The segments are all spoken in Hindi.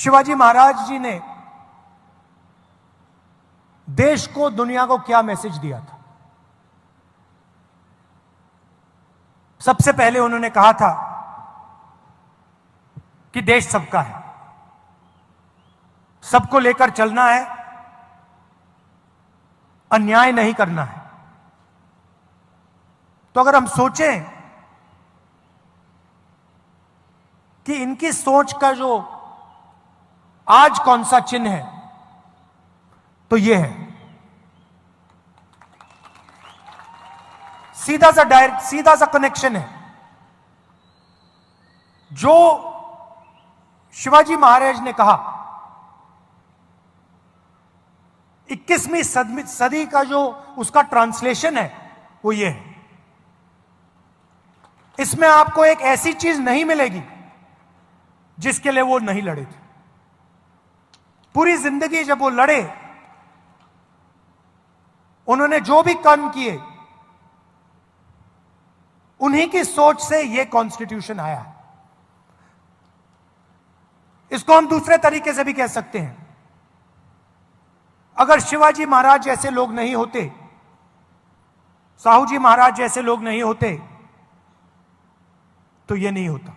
शिवाजी महाराज जी ने देश को, दुनिया को क्या मैसेज दिया था? सबसे पहले उन्होंने कहा था कि देश सबका है, सबको लेकर चलना है, अन्याय नहीं करना है। तो अगर हम सोचें कि इनकी सोच का जो आज कौन सा चिन्ह है, तो यह है सीधा सा डायरेक्ट, सीधा सा कनेक्शन है। जो शिवाजी महाराज ने कहा 21वीं सदी का जो उसका ट्रांसलेशन है वो ये है। इसमें आपको एक ऐसी चीज नहीं मिलेगी जिसके लिए वो नहीं लड़े थे। पूरी जिंदगी जब वो लड़े, उन्होंने जो भी कर्म किए, उन्हीं की सोच से ये कॉन्स्टिट्यूशन आया है। इसको हम दूसरे तरीके से भी कह सकते हैं, अगर शिवाजी महाराज जैसे लोग नहीं होते, साहू जी महाराज जैसे लोग नहीं होते, तो यह नहीं होता।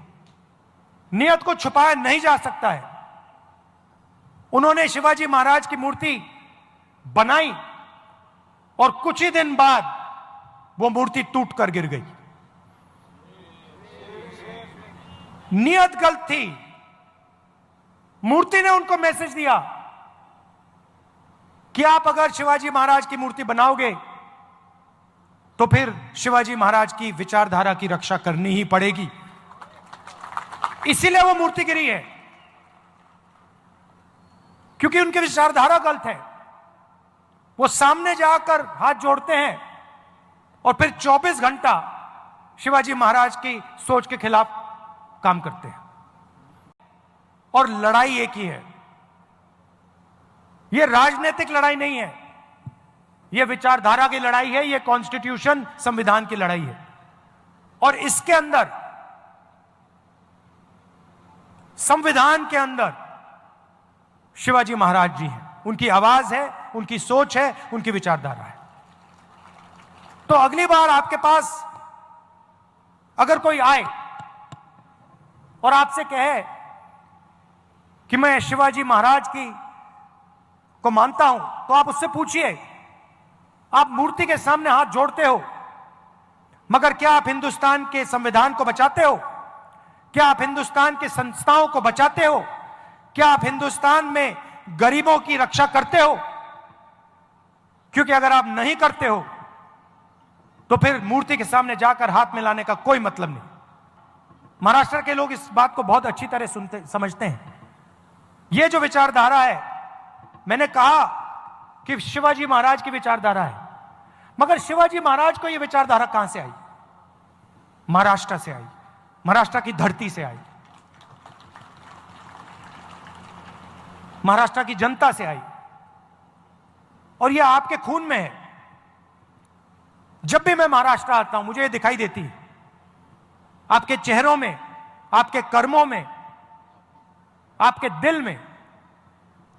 नियत को छुपाया नहीं जा सकता है। उन्होंने शिवाजी महाराज की मूर्ति बनाई और कुछ ही दिन बाद वो मूर्ति टूट कर गिर गई। नियत गलत थी। मूर्ति ने उनको मैसेज दिया कि आप अगर शिवाजी महाराज की मूर्ति बनाओगे तो फिर शिवाजी महाराज की विचारधारा की रक्षा करनी ही पड़ेगी। इसीलिए वो मूर्ति गिरी है, क्योंकि उनकी विचारधारा गलत है। वो सामने जाकर हाथ जोड़ते हैं और फिर 24 घंटा शिवाजी महाराज की सोच के खिलाफ काम करते हैं। और लड़ाई एक ही है। यह राजनीतिक लड़ाई नहीं है, यह विचारधारा की लड़ाई है, यह कॉन्स्टिट्यूशन, संविधान की लड़ाई है। और इसके अंदर, संविधान के अंदर शिवाजी महाराज जी हैं। उनकी आवाज है, उनकी सोच है, उनकी विचारधारा है। तो अगली बार आपके पास अगर कोई आए और आपसे कहे कि मैं शिवाजी महाराज को मानता हूं, तो आप उससे पूछिए, आप मूर्ति के सामने हाथ जोड़ते हो, मगर क्या आप हिंदुस्तान के संविधान को बचाते हो? क्या आप हिंदुस्तान के संस्थाओं को बचाते हो? क्या आप हिंदुस्तान में गरीबों की रक्षा करते हो? क्योंकि अगर आप नहीं करते हो तो फिर मूर्ति के सामने जाकर हाथ मिलाने का कोई मतलब नहीं। महाराष्ट्र के लोग इस बात को बहुत अच्छी तरह समझते हैं। यह जो विचारधारा है, मैंने कहा कि शिवाजी महाराज की विचारधारा है, मगर शिवाजी महाराज को यह विचारधारा कहां से आई? महाराष्ट्र से आई, महाराष्ट्र की धरती से आई, महाराष्ट्र की जनता से आई। और यह आपके खून में है। जब भी मैं महाराष्ट्र आता हूं, मुझे यह दिखाई देती है, आपके चेहरों में, आपके कर्मों में, आपके दिल में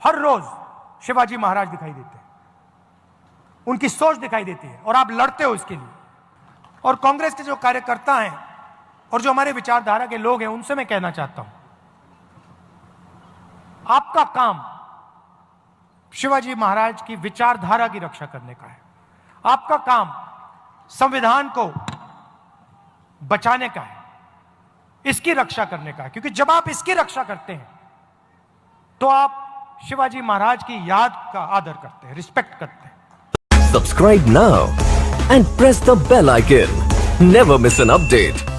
हर रोज शिवाजी महाराज दिखाई देते हैं, उनकी सोच दिखाई देती है, और आप लड़ते हो इसके लिए। और कांग्रेस के जो कार्यकर्ता हैं और जो हमारे विचारधारा के लोग हैं, उनसे मैं कहना चाहता हूं, आपका काम शिवाजी महाराज की विचारधारा की रक्षा करने का है। आपका काम संविधान को बचाने का है, इसकी रक्षा करने का है। क्योंकि जब आप इसकी रक्षा करते हैं तो आप शिवाजी महाराज की याद का आदर करते हैं, रिस्पेक्ट करते हैं। Subscribe now and press the bell icon. Never miss an update.